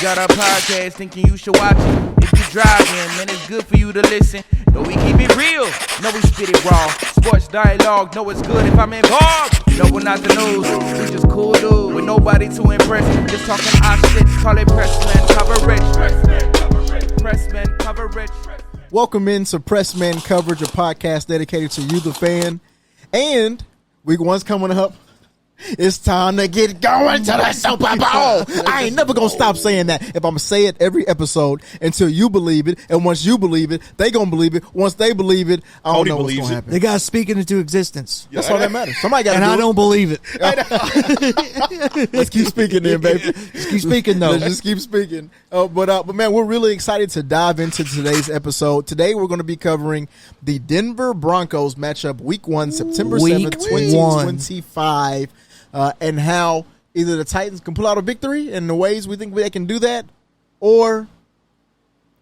got our podcast, thinking you should watch it. If you driving, man, it's good for you to listen. No, we keep it real. No, we spit it raw. Sports dialogue. No, it's good if I'm involved. No, we're not the news. We just cool dudes with nobody to impress. Just talking our shit. Call it Pressman Coverage. Pressman Coverage. Welcome into Pressman Coverage, a podcast dedicated to you, the fan. And week one's coming up. It's time to get going to the Super Bowl. I ain't never going to stop saying that. If I'm going to say it every episode until you believe it. And once you believe it, they going to believe it. Once they believe it, I don't know what's going to happen. They got to speak it into existence. That's all that matters. Somebody got to do it. And I don't believe it. Let's keep speaking then, baby. Just keep speaking, though. Let's just keep speaking. But man, we're really excited to dive into today's episode. Today, we're going to be covering the Denver Broncos matchup week 1, September 7th, 2025. And how either the Titans can pull out a victory in the ways we think they can do that, or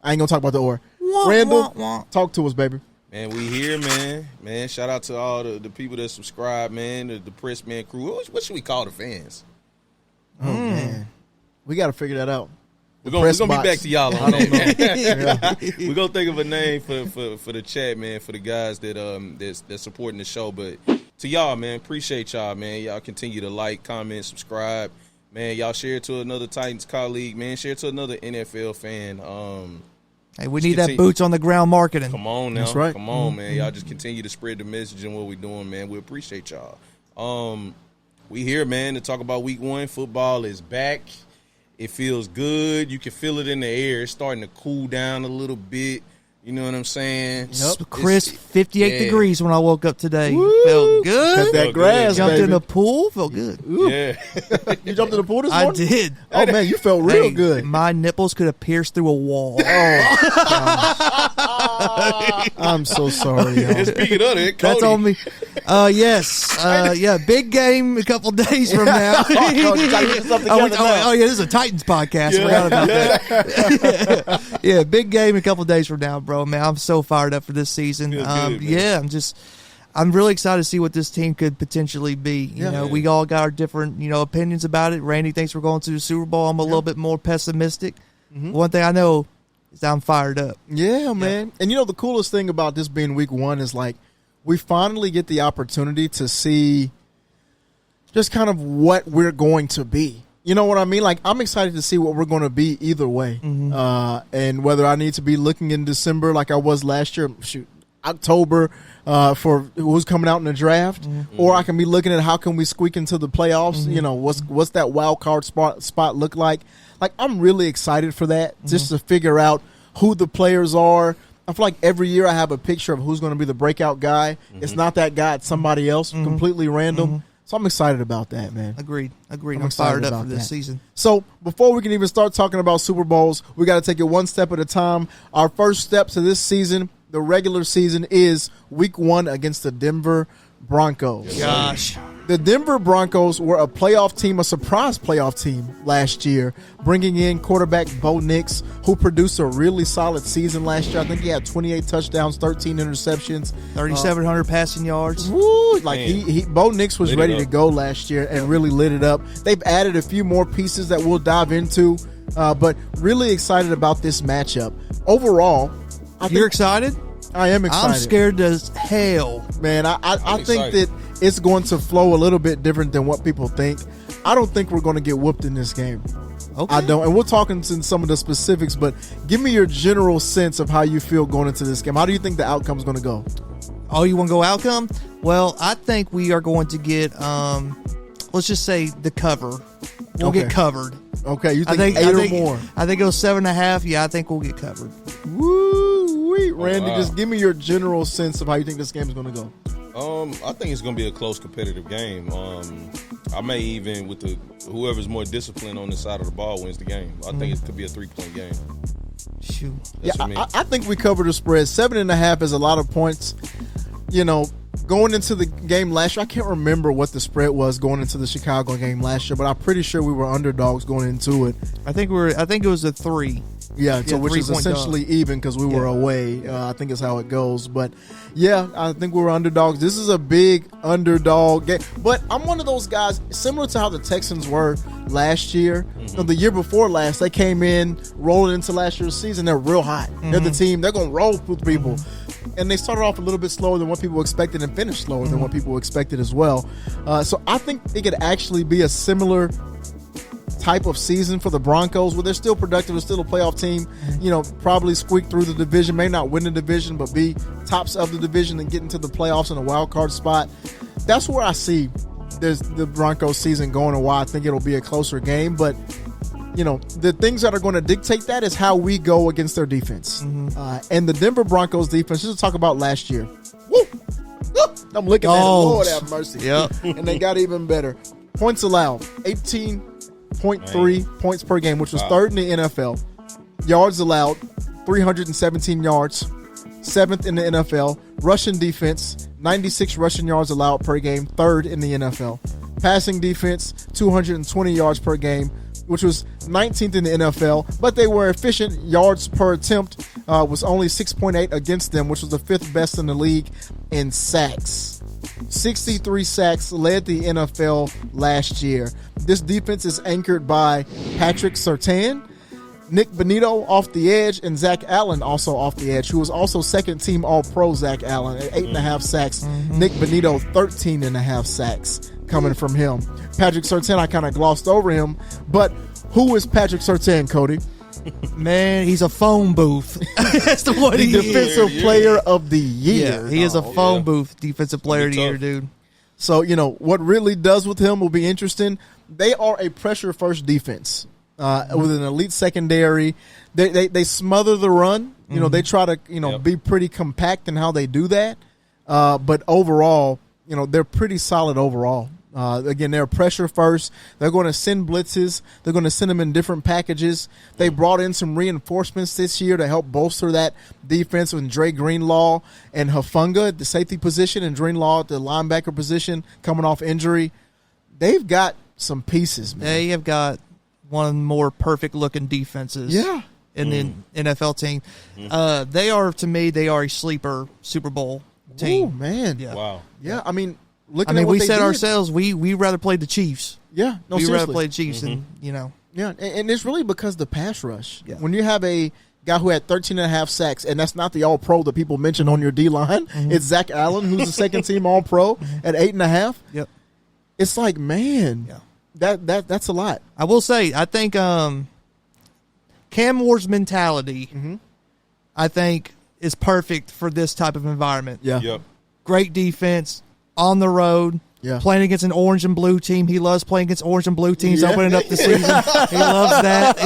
I ain't gonna talk about the or. Randall, talk to us, baby. Man, we here, man. Man, shout out to all the people that subscribe, man, the Press Man crew. What should we call the fans? Oh, man. We got to figure that out. We're gonna be back to y'all on that. Yeah. We're gonna think of a name for the chat, man, for the guys that's supporting the show. But to y'all, man, appreciate y'all, man. Y'all continue to like, comment, subscribe. Man, y'all share it to another Titans colleague, man. Share it to another NFL fan. Hey, we need that boots on the ground marketing. Come on now. That's right. Come on, man. Y'all just continue to spread the message and what we're doing, man. We appreciate y'all. We here, man, to talk about week 1. Football is back. It feels good. You can feel it in the air. It's starting to cool down a little bit. You know what I'm saying? Yep. Crisp, 58 degrees when I woke up today. Woo. Felt good. Cut that grass, Jumped baby. in the pool. Felt good. Ooh. Yeah. You jumped in the pool this I morning? did. Oh, man, you felt real good. My nipples could have pierced through a wall. Oh, I'm so sorry, y'all. Speaking of that, Cody. That's on me. Yes. Yeah, big game a couple days from now. Oh, yeah, this is a Titans podcast. Forgot about that. Yeah, big game a couple days from now, bro. Man, I'm so fired up for this season. Good, yeah, I'm really excited to see what this team could potentially be. You know, we all got our different, opinions about it. Randy thinks we're going to the Super Bowl. I'm a little bit more pessimistic. Mm-hmm. One thing I know is I'm fired up. Yeah, man. And the coolest thing about this being week 1 is like we finally get the opportunity to see just kind of what we're going to be. You know what I mean? Like, I'm excited to see what we're going to be either way. Mm-hmm. And whether I need to be looking in December like I was last year, October, for who's coming out in the draft, or I can be looking at how can we squeak into the playoffs. What's that wild card spot look like? Like, I'm really excited for that, just to figure out who the players are. I feel like every year I have a picture of who's going to be the breakout guy. It's not that guy, it's somebody else, completely random. So I'm excited about that, man. Agreed. I'm fired up for this season. So before we can even start talking about Super Bowls, we got to take it one step at a time. Our first step to this season, the regular season, is week 1 against the Denver Broncos. Gosh. The Denver Broncos were a playoff team, a surprise playoff team last year, bringing in quarterback Bo Nix, who produced a really solid season last year. I think he had 28 touchdowns, 13 interceptions. 3,700 passing yards. Woo! Like Bo Nix was ready to go last year and really lit it up. They've added a few more pieces that we'll dive into, but really excited about this matchup. Overall, You're excited? I am excited. I'm scared as hell. Man, I think that it's going to flow a little bit different than what people think. I don't think we're going to get whooped in this game. Okay. I don't. And we'll talk into some of the specifics, but give me your general sense of how you feel going into this game. How do you think the outcome is going to go? Oh, you want to go outcome? Well, I think we are going to get, let's just say the cover. We'll get covered. Okay, you think 8 or more? I think it was 7.5. Yeah, I think we'll get covered. Woo-wee. Randy, just give me your general sense of how you think this game is going to go. I think it's going to be a close competitive game. I may even, with whoever's more disciplined on this side of the ball wins the game. I think it could be a 3-point game. Shoot. I think we covered the spread. 7.5 is a lot of points. Going into the game last year, I can't remember what the spread was going into the Chicago game last year, but I'm pretty sure we were underdogs going into it. I think it was a 3. Yeah, so which is 3-point essentially even because we were away. I think is how it goes. But yeah, I think we were underdogs. This is a big underdog game. But I'm one of those guys, similar to how the Texans were last year. So the year before last, they came in rolling into last year's season. They're real hot. They're the team. They're going to roll with people. And they started off a little bit slower than what people expected and finished slower than what people expected as well. So I think it could actually be a similar type of season for the Broncos where they're still productive, they're still a playoff team, probably squeak through the division, may not win the division, but be tops of the division and get into the playoffs in a wild card spot. That's where I see the Broncos season going and why I think it'll be a closer game. But the things that are going to dictate that is how we go against their defense. And the Denver Broncos defense, just to talk about last year. Woo! I'm looking at it. Lord have mercy. Yep. And they got even better. Points allowed, 18.3 points per game, which was third in the NFL. Yards allowed, 317 yards, seventh in the NFL. Rushing defense, 96 rushing yards allowed per game, third in the NFL. Passing defense, 220 yards per game, which was 19th in the NFL, but they were efficient. Yards per attempt was only 6.8 against them, which was the fifth best in the league in sacks. 63 sacks, led the NFL last year. This defense is anchored by Patrick Surtain, Nick Bonito off the edge, and Zach Allen also off the edge, who was also second-team All-Pro Zach Allen at 8.5 sacks. Nick Bonito, 13.5 sacks coming from him. Patrick Surtain, I kind of glossed over him, but who is Patrick Surtain, Cody? Man, he's a phone booth. That's the one he Defensive Player of the Year. Yeah, he is a phone booth Defensive Player of the Year, dude. So, what really does with him will be interesting. They are a pressure-first defense with an elite secondary. They smother the run. They try to, be pretty compact in how they do that. But overall, they're pretty solid overall. Again, they're pressure first. They're going to send blitzes. They're going to send them in different packages. They brought in some reinforcements this year to help bolster that defense with Dre Greenlaw and Hufanga at the safety position and Greenlaw at the linebacker position coming off injury. They've got some pieces, man. They have got one of the more perfect-looking defenses in the NFL team. They are, to me, a sleeper Super Bowl team. Oh, man. Yeah. Wow. Yeah, I mean, we said ourselves we rather play the Chiefs. Yeah, no, we seriously. rather play the Chiefs, and Yeah, and it's really because the pass rush. Yeah. When you have a guy who had 13.5 sacks, and that's not the All-Pro that people mention on your D-line. It's Zach Allen, who's the second-team All-Pro at 8.5. Yep. It's like, man, that's a lot. I will say, I think Cam Moore's mentality, I think, is perfect for this type of environment. Yeah. Yep. Great defense, on the road, playing against an orange and blue team. He loves playing against orange and blue teams, opening up the season. He loves that.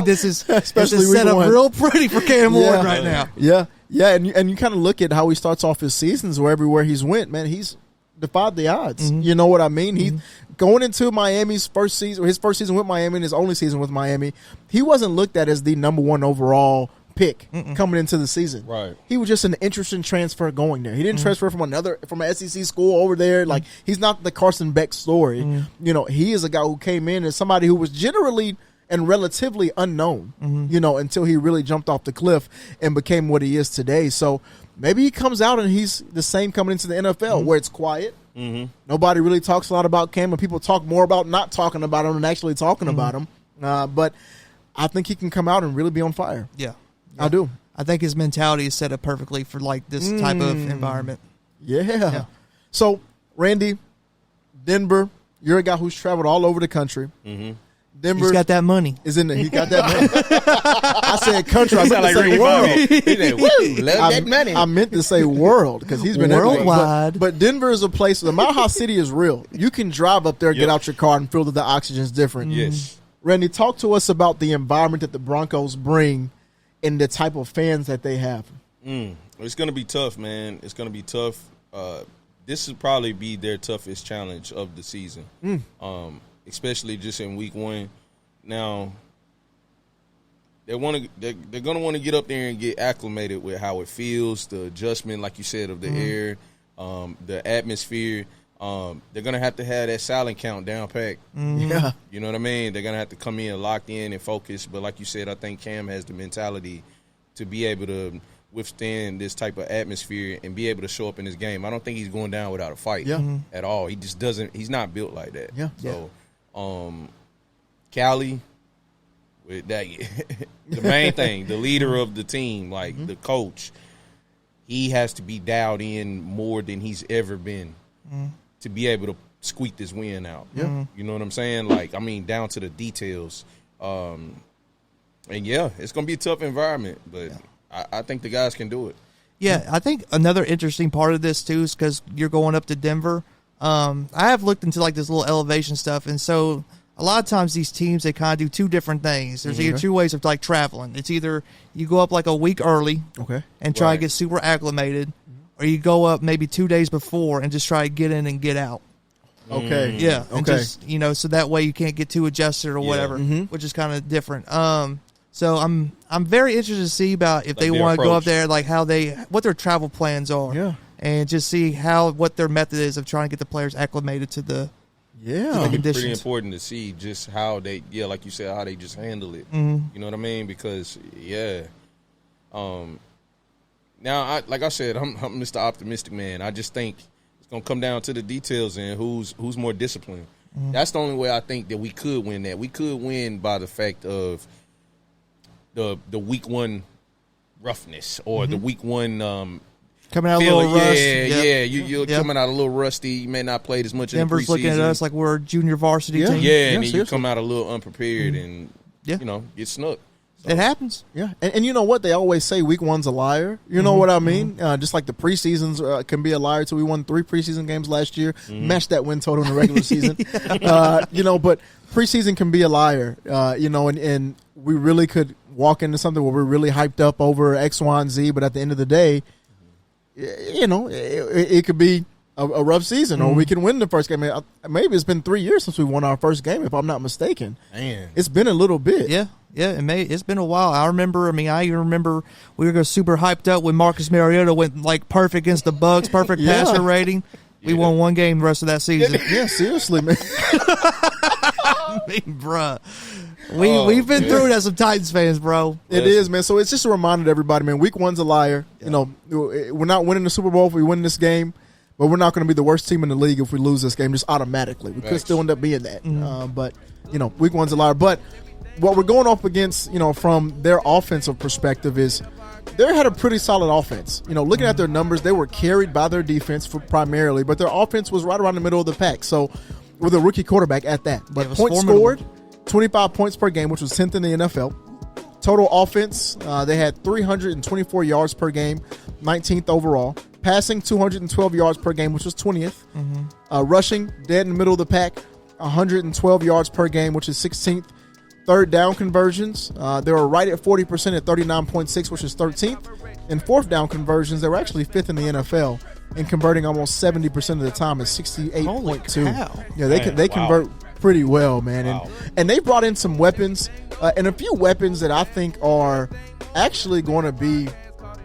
This is set up real pretty for Cam Moore right now. Yeah, and you kind of look at how he starts off his seasons where everywhere he's went, man, he's defied the odds. You know what I mean? He's going into Miami's first season, his first season with Miami and his only season with Miami. He wasn't looked at as the number one overall pick coming into the season. Right. He was just an interesting transfer going there. He didn't transfer from an SEC school over there. Like, he's not the Carson Beck story. He is a guy who came in as somebody who was generally and relatively unknown, until he really jumped off the cliff and became what he is today. So maybe he comes out and he's the same coming into the NFL where it's quiet. Nobody really talks a lot about Cam, and people talk more about not talking about him than actually talking about him. But I think he can come out and really be on fire. Yeah. I do. I think his mentality is set up perfectly for this type of environment. Yeah. So, Randy, Denver, you're a guy who's traveled all over the country. Denver He's got that money. Is in there. He got that money. I said country. I meant to say Ricky world. Bobby. He said, "Woo, love that money." I meant to say world because he's been everywhere. Worldwide. But Denver is a place. The Mile High City is real. You can drive up there, get out your car, and feel that the oxygen's different. Yes. Randy, talk to us about the environment that the Broncos bring and the type of fans that they have. It's going to be tough, man. It's going to be tough. This will probably be their toughest challenge of the season, especially just in week one. Now, they're going to want to get up there and get acclimated with how it feels, the adjustment, like you said, of the air, the atmosphere. they're going to have that silent count down pack. Yeah. You know what I mean? They're going to have to come in locked in and focused. But like you said, I think Cam has the mentality to be able to withstand this type of atmosphere and be able to show up in this game. I don't think he's going down without a fight at all. He just doesn't – he's not built like that. Yeah. So, Callie, with that, the main thing, the leader of the team, like the coach, he has to be dialed in more than he's ever been to be able to squeak this win out. Yeah. You know what I'm saying? Like, I mean, down to the details. And, yeah, it's going to be a tough environment, but I think the guys can do it. Yeah, I think another interesting part of this, too, is because you're going up to Denver. I have looked into, like, this little elevation stuff, and so a lot of times these teams, they kind of do two different things. There's either two ways of, like, traveling. It's either you go up, like, a week early and try to get super acclimated, or you go up maybe 2 days before and just try to get in and get out. Okay. Yeah. Okay. And just, so that way you can't get too adjusted or whatever, which is kind of different. So I'm very interested to see about if they want to go up there, like what their travel plans are, and just see what their method is of trying to get the players acclimated to the conditions. It's pretty important to see just how they, like you said, how they just handle it. You know what I mean? Because now like I said, I'm Mr. Optimistic Man. I just think it's gonna come down to the details and who's more disciplined. That's the only way I think that we could win that. We could win by the fact of the week one roughness or the week one coming out a little rusty. You're coming out a little rusty. You may not play as much Denver's in the preseason. looking at us like we're a junior varsity team. And then you come out a little unprepared and get snuck. So. It happens. Yeah, and you know what? They always say week one's a liar. You know what I mean? Just like the preseasons can be a liar. So we won 3 preseason games last year. Matched that win total in the regular season. But preseason can be a liar. And we really could walk into something where we're really hyped up over X, Y, and Z. But at the end of the day, it could be a rough season, or we can win the first game. Maybe it's been 3 years since we won our first game, if I'm not mistaken. Man, it's been a little bit. Yeah, it's been a while. I even remember we were super hyped up when Marcus Mariota went like perfect against the Bucs, perfect passer rating. We won one game the rest of that season. Yeah, seriously, man. I mean, bruh. We've been through it as some Titans fans, bro. It is, man. So it's just a reminder to everybody, man. Week one's a liar. Yeah. We're not winning the Super Bowl if we win this game, but we're not going to be the worst team in the league if we lose this game just automatically. We could still end up being that. But week one's a liar. But what we're going up against, from their offensive perspective is they had a pretty solid offense. Looking at their numbers, they were carried by their defense primarily, but their offense was right around the middle of the pack. So with a rookie quarterback at that. But points scored, 25 points per game, which was 10th in the NFL. Total offense, they had 324 yards per game, 19th overall. Passing, 212 yards per game, which was 20th. Rushing, dead in the middle of the pack, 112 yards per game, which is 16th. Third down conversions, they were right at 40% at 39.6, which is 13th. And fourth down conversions, they were actually 5th in the NFL and converting almost 70% of the time at 68.2. Yeah, they convert pretty well, man. And they brought in some weapons and a few weapons that I think are actually going to be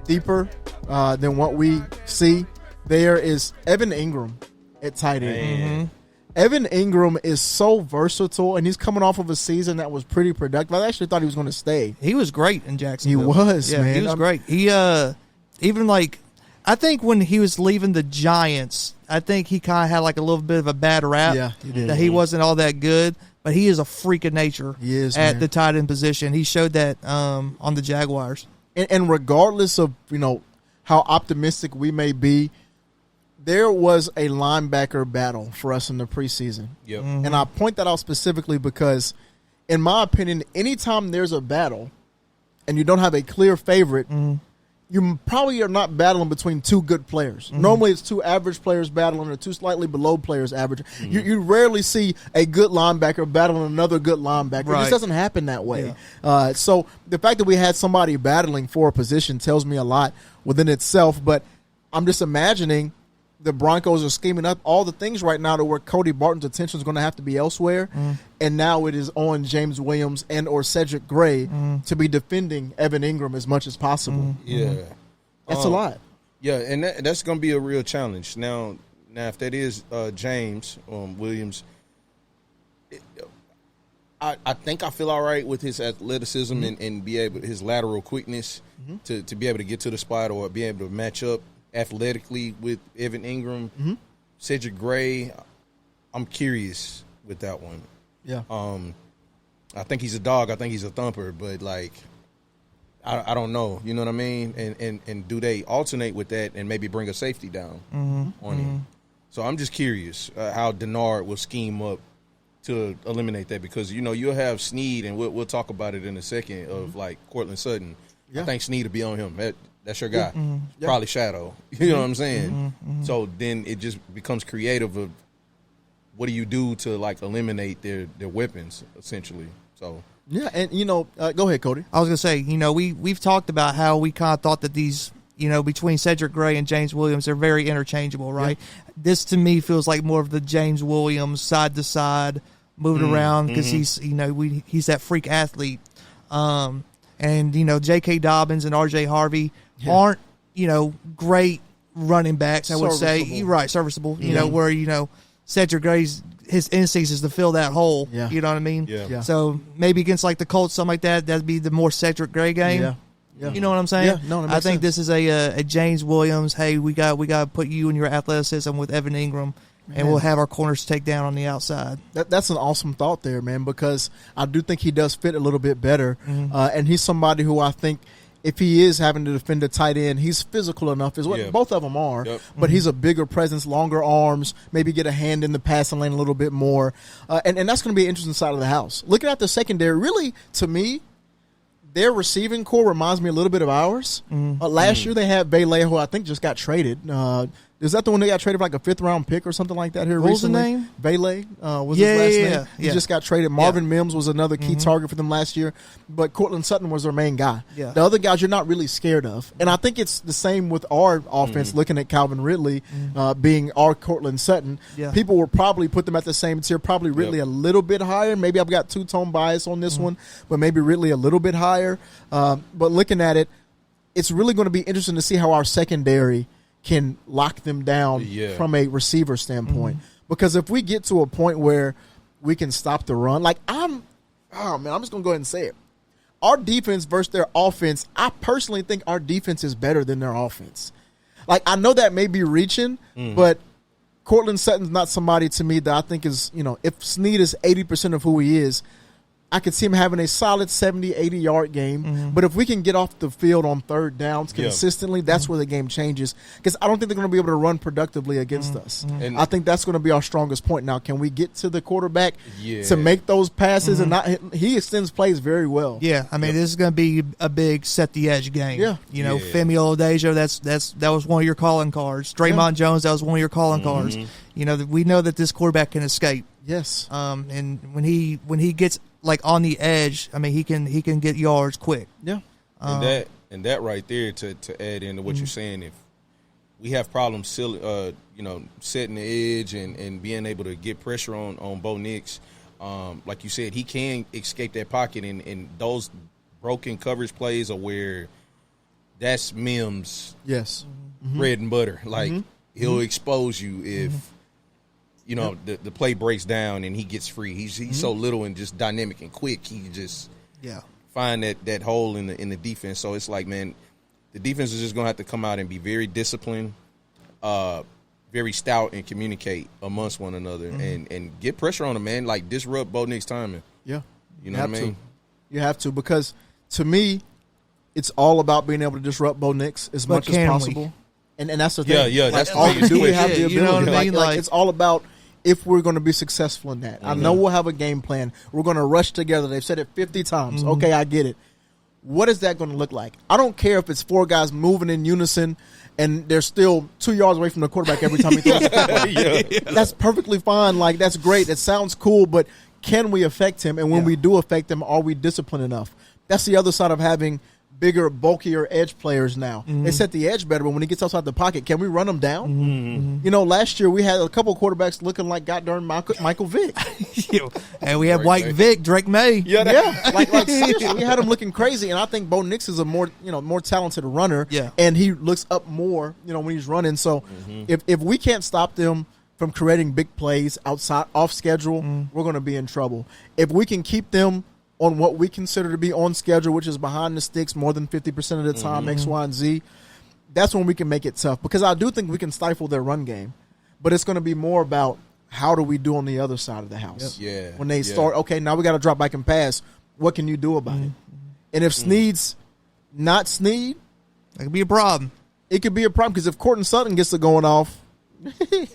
deeper than what we see. There is Evan Ingram at tight end. Evan Ingram is so versatile, and he's coming off of a season that was pretty productive. I actually thought he was going to stay. He was great in Jacksonville. He was, man. He was great. He I think when he was leaving the Giants, I think he kind of had like a little bit of a bad rap. Yeah, he did. That he wasn't all that good, but he is a freak of nature. He is, at the tight end position. He showed that on the Jaguars. And regardless of how optimistic we may be, there was a linebacker battle for us in the preseason. Yep. And I point that out specifically because, in my opinion, anytime there's a battle and you don't have a clear favorite, you probably are not battling between two good players. Normally it's two average players battling or two slightly below players average. You rarely see a good linebacker battling another good linebacker. Right. It just doesn't happen that way. Yeah. So the fact that we had somebody battling for a position tells me a lot within itself. But I'm just imagining the Broncos are scheming up all the things right now to where Cody Barton's attention is going to have to be elsewhere. And now it is on James Williams and or Cedric Gray to be defending Evan Ingram as much as possible. Yeah. That's a lot. Yeah, and that's going to be a real challenge. Now, Now, if that is James Williams, I think I feel all right with his athleticism and be able his lateral quickness to be able to get to the spot or be able to match up athletically with Evan Ingram. Cedric Gray, I'm curious with that one. Yeah. I think he's a dog. I think he's a thumper, but like I don't know. You know what I mean? And do they alternate with that and maybe bring a safety down on him? So I'm just curious how Denard will scheme up to eliminate that because, you know, you'll have Snead, and we'll talk about it in a second, of like Cortland Sutton. Yeah. I think Snead will be on him. That's your guy. Probably Shadow. You know what I'm saying? So then it just becomes creative of what do you do to like eliminate their weapons, essentially. So yeah, and you know, go ahead, Cody. I was gonna say, you know, we've talked about how we kind of thought that these, you know, between Cedric Gray and James Williams, they're very interchangeable, right? Yeah. This to me feels like more of the James Williams side to side, moving around because he's, you know, he's that freak athlete. And you know, J.K. Dobbins and R.J. Harvey aren't, you know, great running backs. I would say, you're right, serviceable. You know, where, you know, Cedric Gray's his instincts is to fill that hole. Yeah. You know what I mean? Yeah. So maybe against like the Colts, something like that, that'd be the more Cedric Gray game. Yeah. You know what I'm saying? Yeah, no, I think this is a James Williams. Hey, we got to put you and your athleticism with Evan Ingram, and we'll have our corners take down on the outside. That's an awesome thought there, man, because I do think he does fit a little bit better, and he's somebody who I think if he is having to defend a tight end, he's physical enough, is what both of them are, but he's a bigger presence, longer arms, maybe get a hand in the passing lane a little bit more, and that's going to be an interesting side of the house. Looking at the secondary, really, to me, their receiving core reminds me a little bit of ours. Last year they had Bailey, who I think just got traded. Is that the one that got traded for like a 5th-round pick or something like that here recently? What was the name? Bailey was his last name. He just got traded. Marvin Mims was another key target for them last year, but Cortland Sutton was their main guy. Yeah. The other guys you're not really scared of. And I think it's the same with our offense, looking at Calvin Ridley being our Cortland Sutton. Yeah. People will probably put them at the same tier, probably Ridley a little bit higher. Maybe I've got two-tone bias on this one, but maybe Ridley a little bit higher. But looking at it, it's really going to be interesting to see how our secondary can lock them down from a receiver standpoint. Because if we get to a point where we can stop the run, like I'm just going to go ahead and say it. Our defense versus their offense, I personally think our defense is better than their offense. Like, I know that may be reaching, but Cortland Sutton's not somebody to me that I think is, you know, if Snead is 80% of who he is, I could see him having a solid 70, 80-yard game. But if we can get off the field on third downs consistently, that's where the game changes. Because I don't think they're going to be able to run productively against us. And I think that's going to be our strongest point. Now, can we get to the quarterback to make those passes? And he extends plays very well. Yeah, I mean, this is going to be a big set-the-edge game. Yeah. You know, Femi Oladejo, that was one of your calling cards. Draymond Jones, that was one of your calling cards. You know, we know that this quarterback can escape. Yes. And when he gets like on the edge, I mean, he can get yards quick. Yeah. And that right there to add into what you're saying, if we have problems setting the edge and being able to get pressure on Bo Nix, like you said, he can escape that pocket, and those broken coverage plays are where that's Mims' bread and butter. Like he'll expose you if you know, the play breaks down and he gets free. He's so little and just dynamic and quick. He just find that hole in the defense. So it's like, man, the defense is just gonna have to come out and be very disciplined, very stout, and communicate amongst one another and get pressure on them, man. Like disrupt Bo Nix timing. Yeah, you know what I mean. You have to, because to me, it's all about being able to disrupt Bo Nix as much as possible. And that's the thing. Yeah, that's all you do. We have the ability. You know what I mean? Like it's all about if we're going to be successful in that. I know we'll have a game plan. We're going to rush together. They've said it 50 times. Okay, I get it. What is that going to look like? I don't care if it's 4 guys moving in unison and they're still 2 yards away from the quarterback every time he throws the ball. That's perfectly fine. Like, that's great. It sounds cool, but can we affect him? And when we do affect him, are we disciplined enough? That's the other side of having bigger, bulkier edge players now. They set the edge better, but when he gets outside the pocket, can we run him down? You know, last year we had a couple of quarterbacks looking like goddamn Michael Vick. And we have White Vick, Drake May. Yeah, like seriously, we had him looking crazy. And I think Bo Nix is a more talented runner. Yeah. And he looks up more, when he's running. So if we can't stop them from creating big plays off schedule, we're going to be in trouble. If we can keep them on what we consider to be on schedule, which is behind the sticks more than 50% of the time, X, Y, and Z, that's when we can make it tough. Because I do think we can stifle their run game. But it's going to be more about how do we do on the other side of the house. Yeah. When they start, okay, now we got to drop back and pass. What can you do about it? And if Snead's not Snead, that could be a problem. It could be a problem because if Courtney Sutton gets it going off.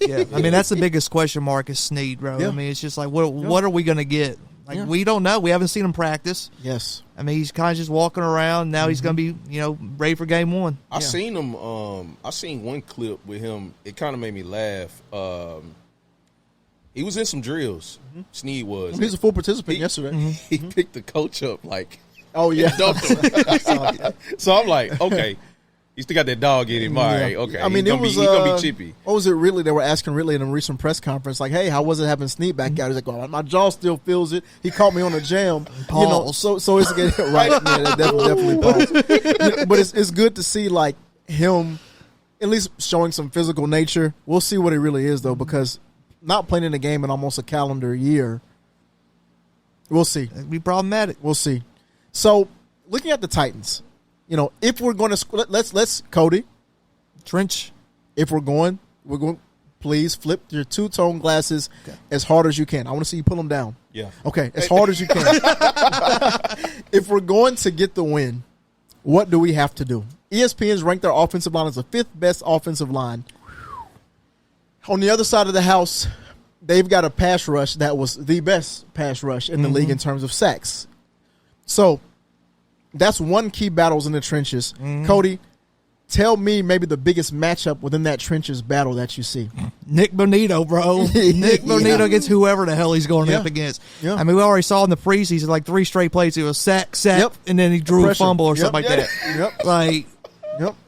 Yeah, I mean, that's the biggest question mark is Snead, bro. Yeah. I mean, it's just like, what are we going to get? Like, we don't know. We haven't seen him practice. Yes. I mean, he's kind of just walking around. Now he's going to be, ready for game one. I seen him. I seen one clip with him. It kind of made me laugh. He was in some drills. Snead was. He was a full participant yesterday. He picked the coach up like. Oh yeah. Dumped him. So I'm like, okay. He still got that dog in him. All right, okay. I mean, he's gonna be chippy. What was it really? They were asking Ridley in a recent press conference, like, "Hey, how was it having Snead back out?" He's like, "Well, my jaw still feels it. He caught me on a jam." Pause. So it's getting right. Yeah, definitely pause. But it's good to see like him at least showing some physical nature. We'll see what he really is though, because not playing in the game in almost a calendar year. We'll see. It'd be problematic. We'll see. So looking at the Titans. If we're going to let's Cody Trench. If we're going, please flip your two-tone glasses as hard as you can. I want to see you pull them down. Yeah. Okay, as hard as you can. If we're going to get the win, what do we have to do? ESPN's ranked their offensive line as the 5th best offensive line. On the other side of the house, they've got a pass rush that was the best pass rush in the league in terms of sacks. So that's one key battles in the trenches. Cody, tell me maybe the biggest matchup within that trenches battle that you see. Nick Bonito, bro. Nick Bonito gets whoever the hell he's going up against. Yeah. I mean, we already saw in the preseason like 3 straight plays. It was sack, and then he drew a fumble or something like that.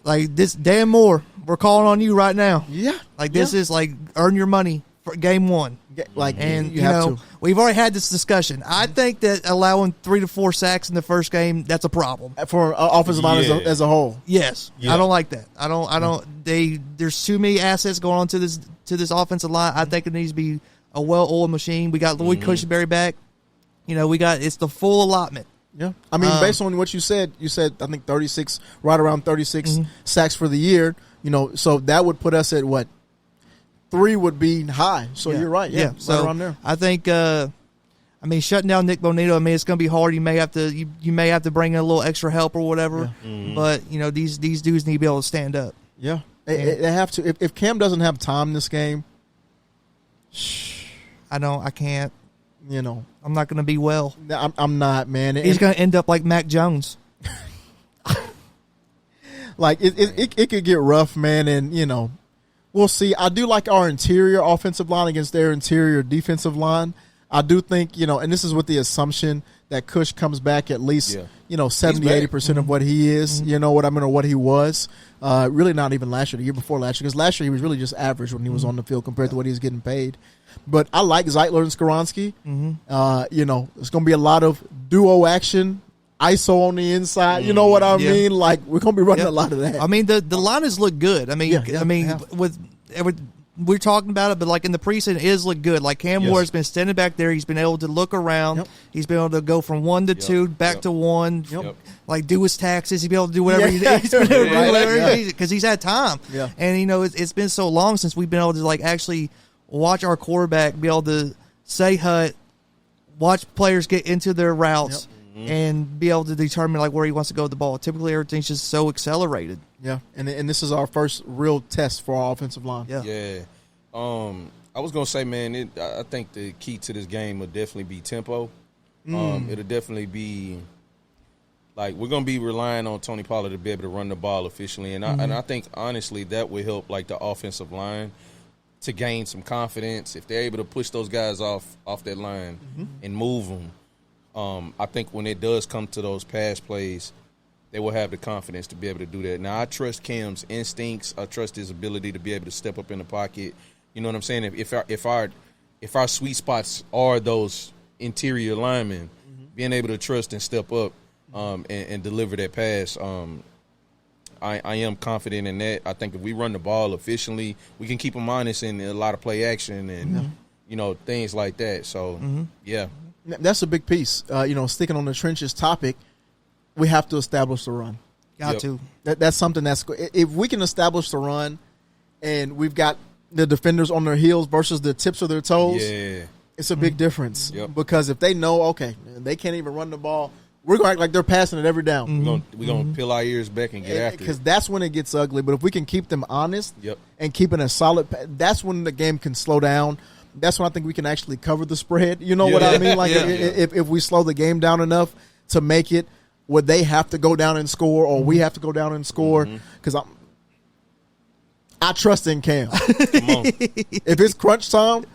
Like this, Dan Moore, we're calling on you right now. Yeah. Like this is like earn your money for game one. And you know, we've already had this discussion. I think that allowing 3 to 4 sacks in the first game, that's a problem for offensive line as a whole. Yes, I don't like that. I don't. There's too many assets going on to this offensive line. I think it needs to be a well-oiled machine. We got Lloyd Cushenberry back. It's the full allotment. Yeah, I mean, based on what you said I think 36, right around 36 sacks for the year. So that would put us at what? 3 would be high. So you're right. Yeah. So right around there. I think, shutting down Nick Bonito, it's going to be hard. You may have to bring in a little extra help or whatever. Yeah. But, these dudes need to be able to stand up. Yeah. They have to. If Cam doesn't have time this game. I can't. I'm not going to be well. I'm not, man. He's going to end up like Mac Jones. Like, it could get rough, man, and, we'll see. I do like our interior offensive line against their interior defensive line. I do think, and this is with the assumption that Cush comes back at least, 70, 80% of what he is, or what he was. Really not even last year, the year before last year, because last year he was really just average when he was on the field compared to what he was getting paid. But I like Zeitler and Skoronski. It's going to be a lot of duo action. ISO on the inside, you know what I mean? Like, we're going to be running a lot of that. I mean, the line has looked good. We're talking about it, but like in the preseason, it is look good. Like Cam Ward has been standing back there. He's been able to look around. Yep. He's been able to go from 1 to 2, back to 1. Yep. Like do his taxes. He's been able to do whatever he needs. He's been able to do whatever he needs because he's had time. Yeah. And it's been so long since we've been able to like actually watch our quarterback be able to say hut, watch players get into their routes. And be able to determine like where he wants to go with the ball. Typically, everything's just so accelerated. Yeah, and this is our first real test for our offensive line. Yeah. I was gonna say, man, I think the key to this game will definitely be tempo. It'll definitely be like we're gonna be relying on Tony Pollard to be able to run the ball efficiently, and I think honestly that would help like the offensive line to gain some confidence if they're able to push those guys off that line and move them. I think when it does come to those pass plays, they will have the confidence to be able to do that. Now, I trust Cam's instincts. I trust his ability to be able to step up in the pocket. You know what I'm saying? If our sweet spots are those interior linemen, being able to trust and step up and deliver that pass, I am confident in that. I think if we run the ball efficiently, we can keep them honest in a lot of play action and things like that. So yeah, that's a big piece. Sticking on the trenches topic, we have to establish the run. Got to. That's something that's if we can establish the run, and we've got the defenders on their heels versus the tips of their toes. Yeah, it's a big difference. Yep. Because if they know, okay, they can't even run the ball, we're going to act like they're passing it every down. We're going to peel our ears back and get after it. Because that's when it gets ugly. But if we can keep them honest and keeping a solid – that's when the game can slow down. That's when I think we can actually cover the spread. You know what I mean? Like if we slow the game down enough to make it where they have to go down and score or we have to go down and score. Because I trust in Cam. Come on. If it's crunch time –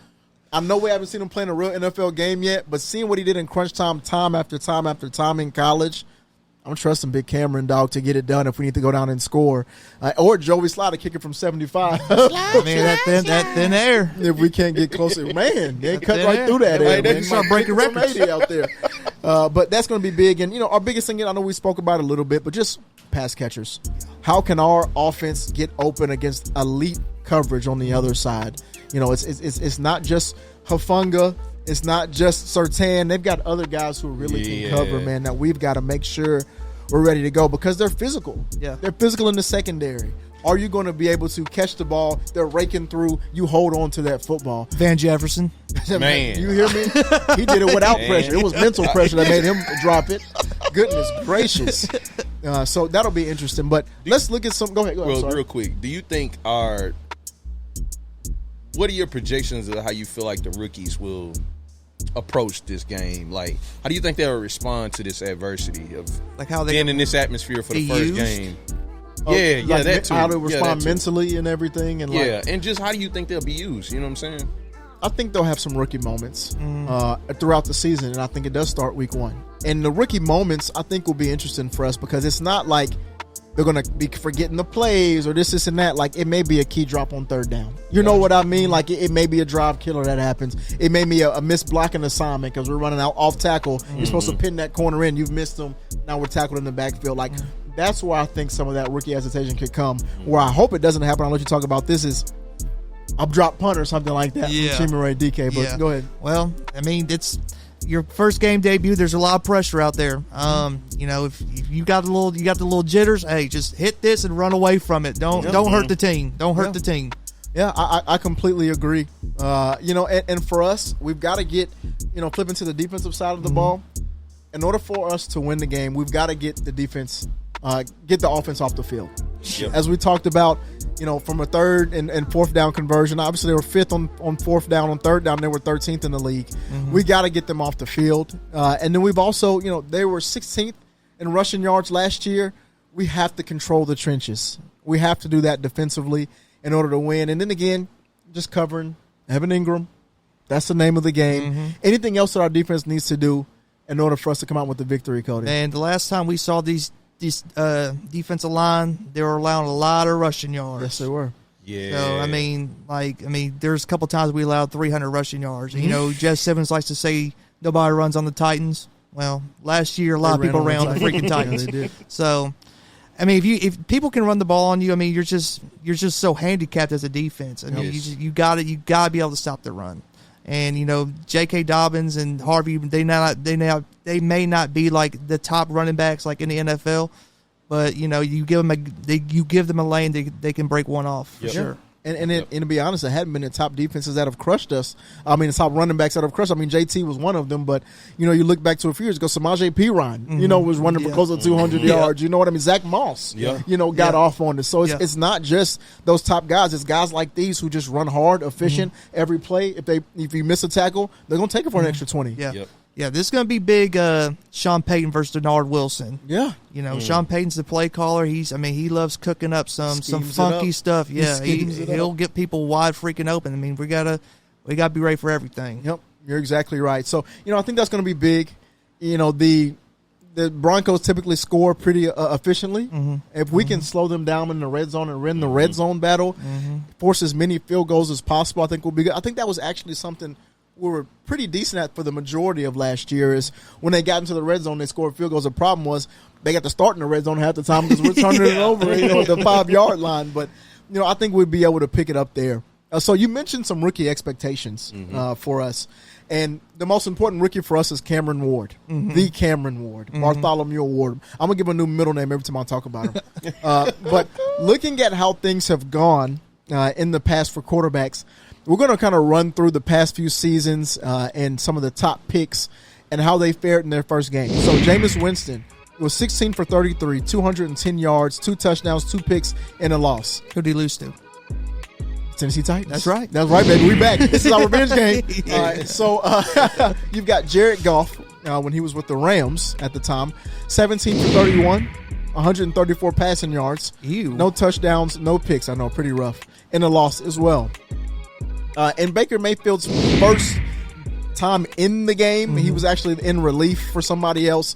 I know we haven't seen him playing a real NFL game yet, but seeing what he did in crunch time after time after time in college, I'm trusting Big Cameron, dog, to get it done if we need to go down and score. Or Joey Slaughter kick it from 75. That thin air. If we can't get closer. Man, they cut right through that air. They start breaking records out there. But that's going to be big. And, our biggest thing, I know we spoke about it a little bit, but just pass catchers. How can our offense get open against elite coverage on the other side? It's not just Hufanga. It's not just Surtain. They've got other guys who really can cover, man, that we've got to make sure we're ready to go because they're physical. Yeah. They're physical in the secondary. Are you going to be able to catch the ball? They're raking through. You hold on to that football. Van Jefferson. Man. You hear me? He did it without pressure. It was mental pressure that made him drop it. Goodness gracious. So that'll be interesting. But let's look at some. Go ahead. Real quick. Do you think what are your projections of how you feel like the rookies will approach this game? Like, how do you think they'll respond to this adversity of how they being in this atmosphere for the first game? That too. How to respond mentally and everything. And and just how do you think they'll be used? You know what I'm saying? I think they'll have some rookie moments throughout the season, and I think it does start week 1. And the rookie moments, I think, will be interesting for us because it's not like they're going to be forgetting the plays or this and that. Like, it may be a key drop on third down. You know what I mean? Like, it may be a drive killer that happens. It may be a missed blocking assignment because we're running out off tackle. You're supposed to pin that corner in. You've missed them. Now we're tackled in the backfield. Like, that's where I think some of that rookie hesitation could come. Where I hope it doesn't happen, I'll let you talk about this, is a drop punt or something like that from Chimere DK. But go ahead. Well, I mean, it's your first game debut. There's a lot of pressure out there. If you got the little jitters, hey, just hit this and run away from it. Don't hurt the team. Don't hurt the team. Yeah, I completely agree. And for us, we've got to get, flipping to the defensive side of the ball. In order for us to win the game, we've got to get the defense, get the offense off the field. Yep. As we talked about, from a third and fourth down conversion, obviously they were fifth on fourth down. On third down, they were 13th in the league. We got to get them off the field. And then we've also, they were 16th in rushing yards last year. We have to control the trenches. We have to do that defensively in order to win. And then again, just covering Evan Ingram. That's the name of the game. Anything else that our defense needs to do in order for us to come out with the victory, Cody? And the last time we saw these defensive line, they were allowing a lot of rushing yards. Yes, they were. Yeah. So there's a couple times we allowed 300 rushing yards. Jeff Simmons likes to say nobody runs on the Titans. Well, last year a lot of people ran on the freaking Titans. Yeah, they did. So, if people can run the ball on you, you're just so handicapped as a defense. You got to be able to stop the run. And J.K. Dobbins and Harvey, they may not be like the top running backs like in the NFL, but you give them a lane, they can break one off for sure. And to be honest, it hadn't been the top defenses that have crushed us. The top running backs that have crushed. JT was one of them, but you look back to a few years ago, Samaje Perine, was running for close to 200 yards. You know what I mean? Zach Moss, got off on this. So it's not just those top guys. It's guys like these who just run hard, efficient every play. If you miss a tackle, they're gonna take it for an extra 20. Yeah, this is going to be big Sean Payton versus Denard Wilson. Yeah. Sean Payton's the play caller. He loves cooking up some funky stuff. Yeah, he'll get people wide freaking open. We got to be ready for everything. Yep, you're exactly right. So, I think that's going to be big. The the Broncos typically score pretty efficiently. If we can slow them down in the red zone and win the red zone battle, force as many field goals as possible, I think we'll be good. I think that was actually something we were pretty decent at for the majority of last year, is when they got into the red zone, they scored field goals. The problem was they got to start in the red zone half the time because we're turning it over, at the 5-yard line. But, I think we'd be able to pick it up there. So you mentioned some rookie expectations for us. And the most important rookie for us is Cameron Ward, the Cameron Ward, Bartholomew Ward. I'm going to give him a new middle name every time I talk about him. But looking at how things have gone in the past for quarterbacks, we're going to kind of run through the past few seasons and some of the top picks and how they fared in their first game. So Jameis Winston was 16 for 33, 210 yards, 2 touchdowns, 2 picks, and a loss. Who did he lose to? Tennessee Titans. That's right. That's right, baby. We back. This is our revenge game. You've got Jared Goff when he was with the Rams at the time, 17 for 31, 134 passing yards. Ew. No touchdowns, no picks. I know, pretty rough. And a loss as well. And Baker Mayfield's first time in the game, he was actually in relief for somebody else.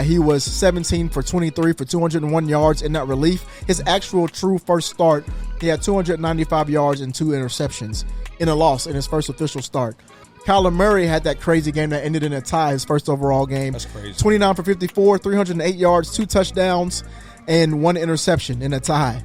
He was 17 for 23 for 201 yards in that relief. His actual true first start, he had 295 yards and 2 interceptions in a loss in his first official start. Kyler Murray had that crazy game that ended in a tie, his first overall game. That's crazy. 29 for 54, 308 yards, 2 touchdowns, and 1 interception in a tie.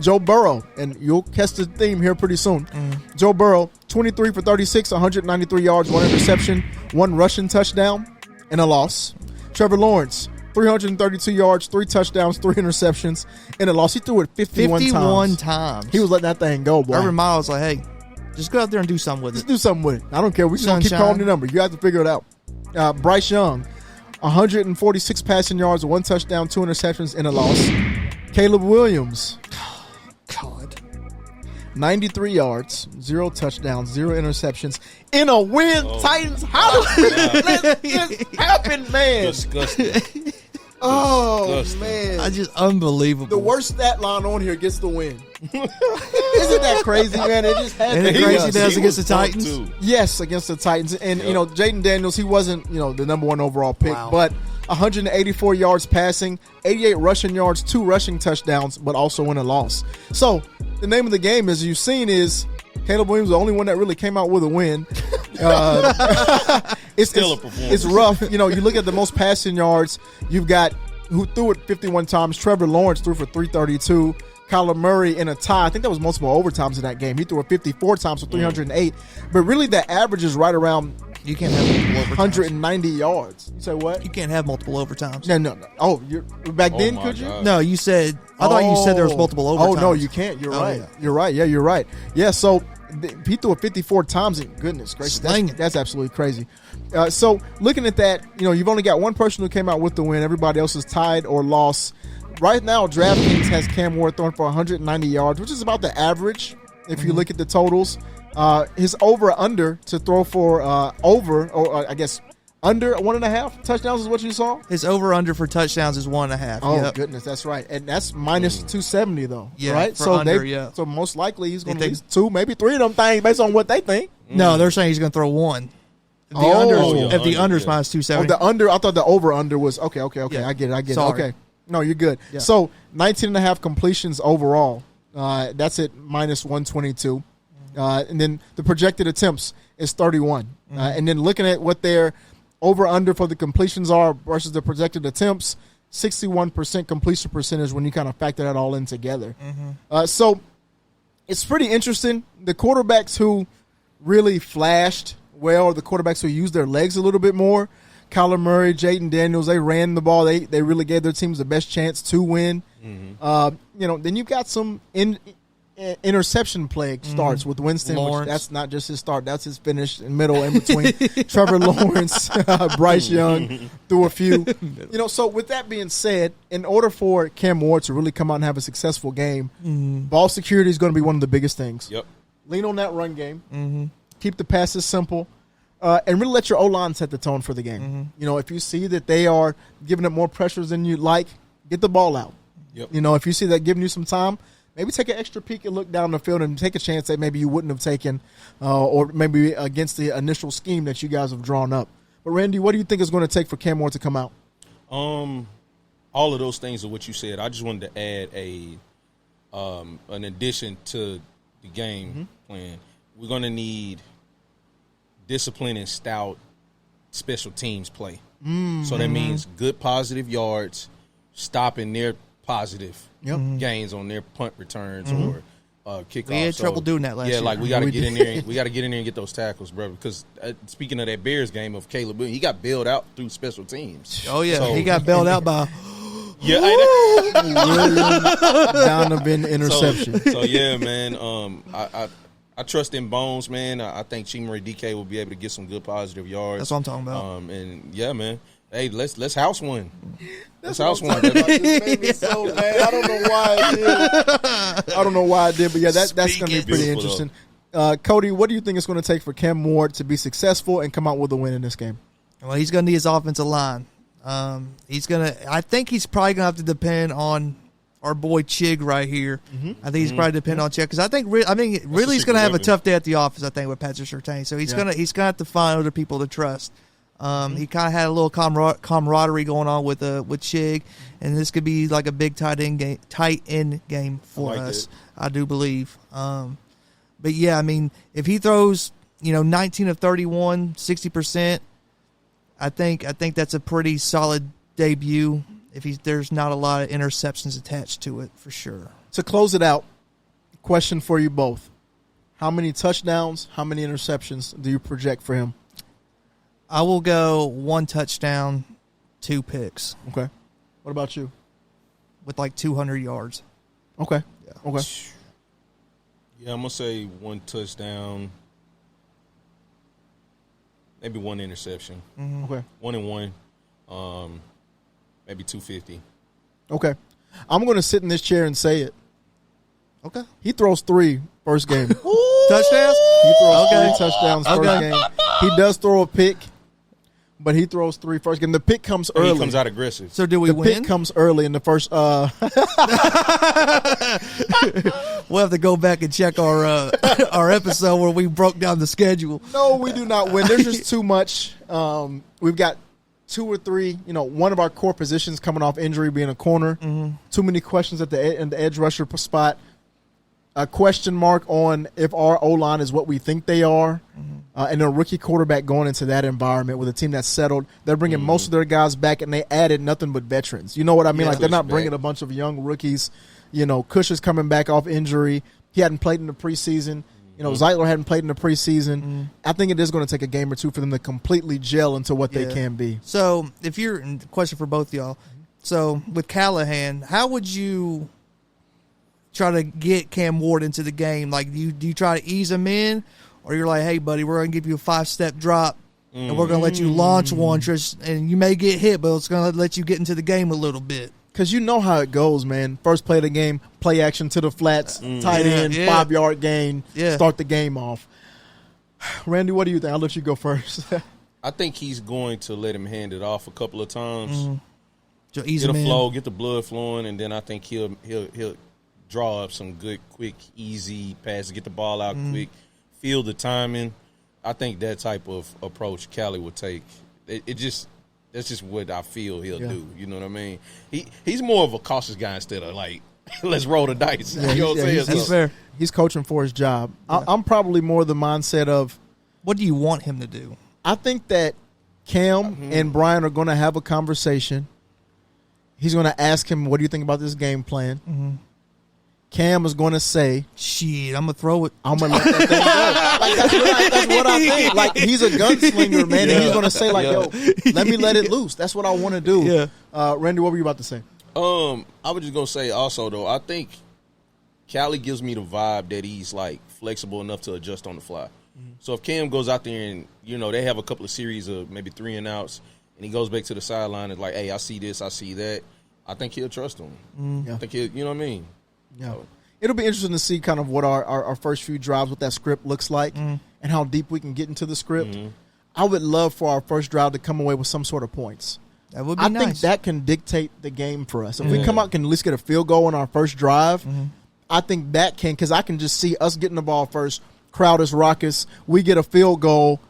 Joe Burrow, and you'll catch the theme here pretty soon. Joe Burrow, 23 for 36, 193 yards, 1 interception, 1 rushing touchdown, and a loss. Trevor Lawrence, 332 yards, 3 touchdowns, 3 interceptions, and a loss. He threw it 51 times. He was letting that thing go, boy. Urban Meyer was like, hey, just go out there and do something with it. Just do something with it. I don't care. We're just going to keep calling the number. You have to figure it out. Bryce Young, 146 passing yards, 1 touchdown, 2 interceptions, and a loss. Caleb Williams, God, 93 yards, 0 touchdowns, 0 interceptions, in a win. Titans, how did this happen, man? Disgusting. Oh, Disgusting. man. just unbelievable. The worst stat line on here gets the win. Isn't that crazy, man? It just had Isn't to it be crazy us. that- against the Titans? Too. Yes, against the Titans. And, Jaden Daniels, he wasn't, the number 1 overall pick, Wow. but 184 yards passing, 88 rushing yards, 2 rushing touchdowns, but also in a loss. So the name of the game, as you've seen, is Caleb Williams, the only one that really came out with a win. It's Still a performance. It's rough. You look at the most passing yards. You've got who threw it 51 times. Trevor Lawrence threw for 332. Kyler Murray in a tie. I think that was multiple overtimes in that game. He threw it 54 times for 308. But really, the average is right around You can't have multiple overtimes. 190 yards. You say what? You can't have multiple overtimes. No. Oh, you're back then, my could you? God. No, you said. I thought you said there was multiple overtimes. Oh, no, you can't. You're right. yeah. You're right. Yeah, you're right. Yeah, so he threw it 54 times. And goodness gracious. Slinging. That's absolutely crazy. So looking at that, you've only got one person who came out with the win. Everybody else is tied or lost. Right now, DraftKings has Cam Ward throwing for 190 yards, which is about the average if you look at the totals. His over-under to throw for under 1.5 touchdowns is what you saw? His over/under for touchdowns is 1.5. Oh, Yep. goodness, that's right. And that's minus 270, though, Yeah, right? for So under, yeah. So most likely he's going to They lose 2, maybe 3 of them things based on what they think. No, they're saying he's going to throw 1. If the Oh. under, Oh, yeah, if the under, under's yeah. minus Oh, 270. the under, I thought the over-under was, okay. Yeah. I get it. Sorry. Okay. No, you're good. Yeah. So 19.5 completions overall. That's at minus 122. And then the projected attempts is 31. And then looking at what their over-under for the completions are versus the projected attempts, 61% completion percentage when you kind of factor that all in together. So it's pretty interesting. The quarterbacks who really flashed well are the quarterbacks who used their legs a little bit more. Kyler Murray, Jaden Daniels, they ran the ball. They really gave their teams the best chance to win. Then you've got some interception plague starts with Winston. Which that's not just his start. That's his finish in middle in between. Trevor Lawrence, Bryce Young threw a few. So with that being said, in order for Cam Ward to really come out and have a successful game, ball security is going to be one of the biggest things. Yep. Lean on that run game. Keep the passes simple. And really let your O-line set the tone for the game. If you see that they are giving up more pressures than you'd like, get the ball out. Yep. If you see that giving you some time, maybe take an extra peek and look down the field and take a chance that maybe you wouldn't have taken or maybe against the initial scheme that you guys have drawn up. But, Randy, what do you think is going to take for Cam Ward to come out? All of those things are what you said. I just wanted to add an addition to the game plan. We're going to need discipline and stout special teams play. So that means good positive yards, stopping their positive gains on their punt returns or kickoffs. We had trouble doing that last year. Yeah, like we got to get in there. We got to get in there and get those tackles, bro. Because speaking of that Bears game of Caleb Williams, he got bailed out through special teams. Oh yeah, So- he got bailed out by. Yeah, Donovan interception. So yeah, man. I trust in Bones, man. I think Chimere DK will be able to get some good positive yards. That's what I'm talking about. And yeah, man. Hey, let's house one. Let's house one. It made me so mad. I don't know why I did, but yeah, that's going to be pretty Beautiful, interesting. Cody, what do you think it's going to take for Cam Ward to be successful and come out with a win in this game? Well, he's going to need his offensive line. I think he's probably going to have to depend on our boy Chig right here. I think he's probably depend on Chig because I think really he's going to have a tough day at the office. I think with Patrick Surtain, so he's gonna have to find other people to trust. He kind of had a little camaraderie going on with Chig, and this could be like a big tight end game for us. I do believe. But yeah, I mean, if he throws 19 of 31, 60%. I think that's a pretty solid debut. If there's not a lot of interceptions attached to it, for sure. To close it out, question for you both: how many touchdowns, how many interceptions do you project for him? I will go 1 touchdown, 2 picks. Okay. What about you? With like 200 yards. Okay. Yeah. Okay. Yeah, I'm gonna say 1 touchdown. Maybe 1 interception. Okay. 1 and 1. Maybe 250. Okay. I'm going to sit in this chair and say it. Okay. He throws 3 first game. Touchdowns? He throws 3 touchdowns first game. He does throw a pick, but he throws 3 first game. The pick comes early. He comes out aggressive. So do we the win? pick comes early in the first. We'll have to go back and check our episode where we broke down the schedule. No, we do not win. There's just too much. We've got 2 or 3. One of our core positions coming off injury, being a corner. Too many questions at the edge rusher spot. A question mark on if our O-line is what we think they are. And a rookie quarterback going into that environment with a team that's settled. They're bringing most of their guys back, and they added nothing but veterans. You know what I mean? Yeah, like, they're not back. bringing a bunch of young rookies. Cush is coming back off injury. He hadn't played in the preseason. Zeitler hadn't played in the preseason. I think it is going to take a game or two for them to completely gel into what they can be. So, question for both of y'all. So, with Callahan, how would you try to get Cam Ward into the game? Like, do you try to ease him in, or you're like, hey, buddy, we're going to give you a 5-step drop, and we're going to let you launch one, and you may get hit, but it's going to let you get into the game a little bit. Because you know how it goes, man. First play of the game, play action to the flats, tight end, 5-yard gain, start the game off. Randy, what do you think? I'll let you go first. I think he's going to let him hand it off a couple of times. So ease Get him a in. flow, get the blood flowing, and then I think he'll draw up some good, quick, easy passes, get the ball out quick, feel the timing. I think that type of approach Callie will take. That's just what I feel he'll do. You know what I mean? He's more of a cautious guy instead of like, let's roll the dice. You know what I'm saying? That's fair. He's coaching for his job. I'm probably more the mindset of, What do you want him to do? I think that Cam and Brian are going to have a conversation. He's going to ask him, what do you think about this game plan? Cam is going to say, shit, I'm going to throw it. I'm going to let that thing go. Like, that's what I think. Like, he's a gunslinger, man, and he's going to say, like, yo, let me let it loose. That's what I want to do. Yeah. Randy, what were you about to say? I was just going to say also, though, I think Callie gives me the vibe that he's, like, flexible enough to adjust on the fly. So if Cam goes out there and, they have a couple of series of maybe 3 and outs, and he goes back to the sideline and like, hey, I see this, I see that, I think he'll trust him. I think he'll, you know what I mean? Yeah. It'll be interesting to see kind of what our first few drives, what that script looks like, and how deep we can get into the script. I would love for our first drive to come away with some sort of points. That would be nice. I think that can dictate the game for us. If we come out and at least get a field goal on our first drive, I think that can, because I can just see us getting the ball first, crowd is raucous, we get a field goal,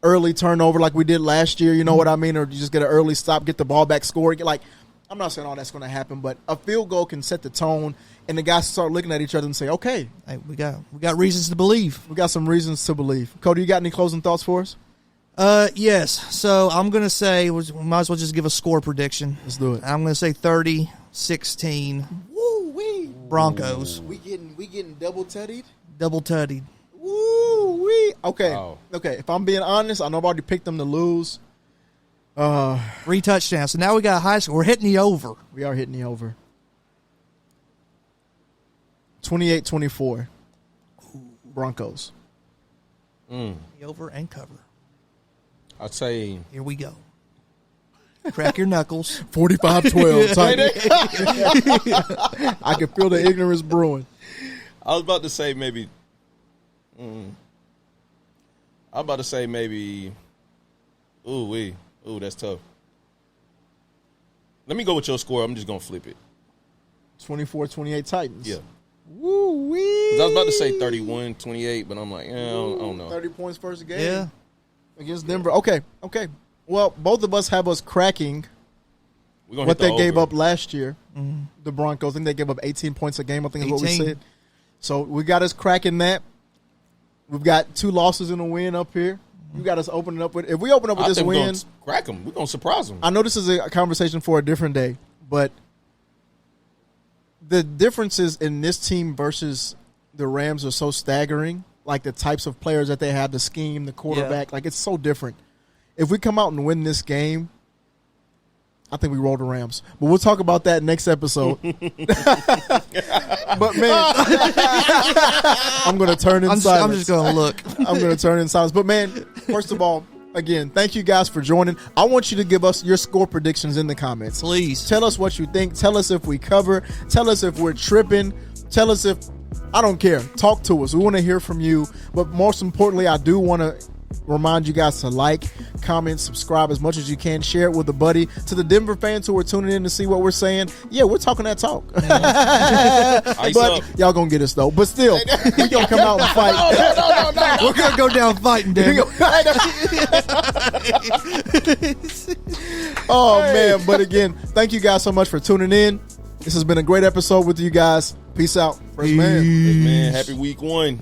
early turnover like we did last year. You know what I mean? Or you just get an early stop, get the ball back, score. Like, I'm not saying all that's going to happen, but a field goal can set the tone, and the guys start looking at each other and say, okay. Hey, we got reasons to believe. We got some reasons to believe. Cody, you got any closing thoughts for us? Yes. So I'm going to say, we might as well just give a score prediction. Let's do it. I'm going to say 30-16. Woo-wee. Broncos. We getting double tuttied? Double tuttied. Woo-wee. Okay. Wow. Okay, if I'm being honest, I know I've already picked them to lose. 3 touchdowns. So now we got a high score. We're hitting the over. We are hitting the over. 28-24. Broncos. The over and cover. I'd say Here we go. Crack your knuckles. 45-12. I can feel the ignorance brewing. I was about to say maybe. I was about to say maybe. Ooh, that's tough. Let me go with your score. I'm just gonna flip it. 24-28 Titans. Yeah. Woo-wee. 'Cause I was about to say 31-28, but I'm like, I don't know. 30 points first game. Yeah. Against Denver. Okay. Well, both of us have us cracking We're gonna what hit the they gave over. up last year. The Broncos. I think they gave up 18 points a game, I think is what we 18. said. So we got us cracking that. We've got 2 losses and a win up here. You got us opening up with. If we open up with I this think we're win, gonna crack them. We're gonna surprise them. I know this is a conversation for a different day, but the differences in this team versus the Rams are so staggering. Like the types of players that they have, the scheme, the quarterback, like it's so different. If we come out and win this game, I think we roll the Rams. But we'll talk about that next episode. But man, I'm going to turn in silence. I'm just going to look. I'm going to turn in silence. But man, first of all, again, thank you guys for joining. I want you to give us your score predictions in the comments. Please. Tell us what you think. Tell us if we cover. Tell us if we're tripping. Tell us if, I don't care. Talk to us. We want to hear from you. But most importantly, I do want to remind you guys to like, comment, subscribe as much as you can. Share it with a buddy. To the Denver fans who are tuning in to see what we're saying, yeah, we're talking that talk. But y'all gonna get us though. But still, we gonna come out and fight. No. We're going to go down fighting, Dan. Oh man! But again, thank you guys so much for tuning in. This has been a great episode with you guys. Peace out, Fresh Man. Man, happy week 1.